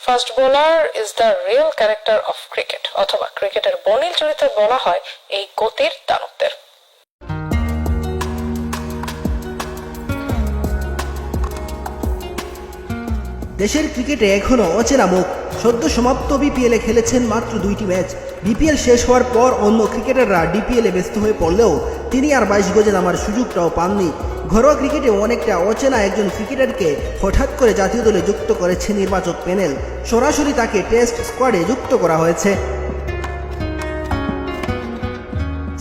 Fast bowler is the real character of cricket, অথবা ক্রিকেটের বর্ণিল চরিত্রে বলা হয় এই গতির দানবদের। দেশের ক্রিকেটে এখনও অচেনা মুখ। সদ্য সমাপ্ত বিপিএলে খেলেছেন মাত্র 2টি ম্যাচ। বিপিএল শেষ হওয়ার পর অন্য ক্রিকেটাররা ডিপিএলে ব্যস্ত হয়ে পড়লেও তিনি আর 22 গজে নামার সুযোগটাও পাননি। ঘরোয়া ক্রিকেটে অনেকটা অচেনা একজন ক্রিকেটারকে হঠাৎ করে জাতীয় দলে যুক্ত করেছে নির্বাচক প্যানেল। সরাসরি তাকে টেস্ট স্কোয়াডে যুক্ত করা হয়েছে।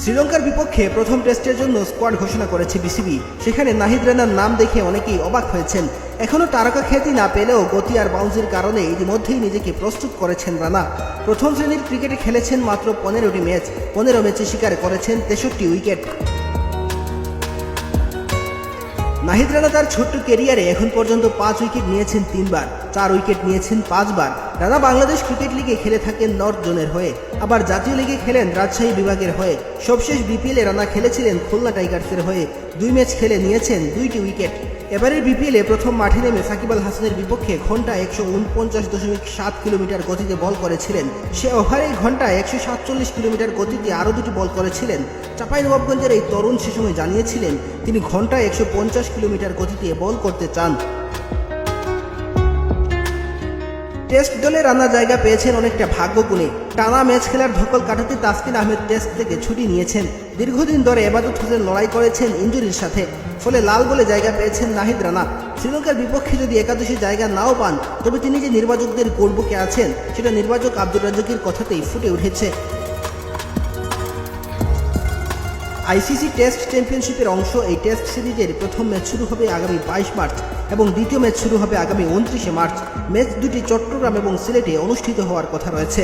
শ্রীলঙ্কার বিপক্ষে প্রথম টেস্টের জন্য স্কোয়াড ঘোষণা করেছে বিসিবি। সেখানে নাহিদ রানার নাম দেখে অনেকেই অবাক হয়েছেন। এখনও তারকা খ্যাতি না পেলেও গতি আর বাউন্সির কারণে ইতিমধ্যেই নিজেকে প্রস্তুত করেছেন রানা। প্রথম শ্রেণীর ক্রিকেটে খেলেছেন মাত্র 15টি ম্যাচ। 15 ম্যাচে শিকার করেছেন 63 উইকেট। নাহিদ রানা তার ছোট্ট ক্যারিয়ারে এখন পর্যন্ত 5 উইকেট নিয়েছেন 3 বার, 4 উইকেট নিয়েছেন 5 বার। রানা বাংলাদেশ ক্রিকেট লিগে খেলে থাকেন নর্থ জোনের হয়ে, আবার জাতীয় লিগে খেলেন রাজশাহী বিভাগের হয়ে। সবশেষ বিপিএলে রানা খেলেছিলেন খুলনা টাইগার্সের হয়ে। 2 ম্যাচ খেলে নিয়েছেন 2টি উইকেট। এবারের বিপিএলে প্রথম মাঠে নেমে সাকিব আল হাসানের বিপক্ষে ঘন্টায় 149.7 কিলোমিটার গতিতে বল করেছিলেন। সে ওভারেই ঘন্টায় 147 কিলোমিটার গতিতে আরও 2টি বল করেছিলেন। চাঁপাইনবাবগঞ্জের এই তরুণ সে সময় জানিয়েছিলেন তিনি ঘন্টায় 150 কিলোমিটার গতিতে বল করতে চান। টেস্ট দলে রানা জায়গা পেয়েছেন অনেকটা ভাগ্যগুণে। টানা ম্যাচ খেলার ধকল কাটাতে তাসকিন আহমেদ টেস্ট থেকে ছুটি নিয়েছেন। দীর্ঘদিন ধরে এবাদত হোসেন লড়াই করেছেন ইনজুরির সাথে, ফলে লাল বলে জায়গা পেয়েছেন নাহিদ রানা। শ্রীলঙ্কার বিপক্ষে যদি একাদশী জায়গা নাও পান, তবে তিনি যে নির্বাচকদের গোলবুকে আছেন সেটা নির্বাচক আব্দুর রাজ্জাকের কথাতেই ফুটে উঠেছে। আইসিসি টেস্ট চ্যাম্পিয়নশিপের অংশ এই টেস্ট সিরিজের প্রথম ম্যাচ শুরু হবে আগামী 22 মার্চ এবং দ্বিতীয় ম্যাচ শুরু হবে আগামী 29 মার্চ। ম্যাচ দুটি চট্টগ্রাম এবং সিলেটে অনুষ্ঠিত হওয়ার কথা রয়েছে।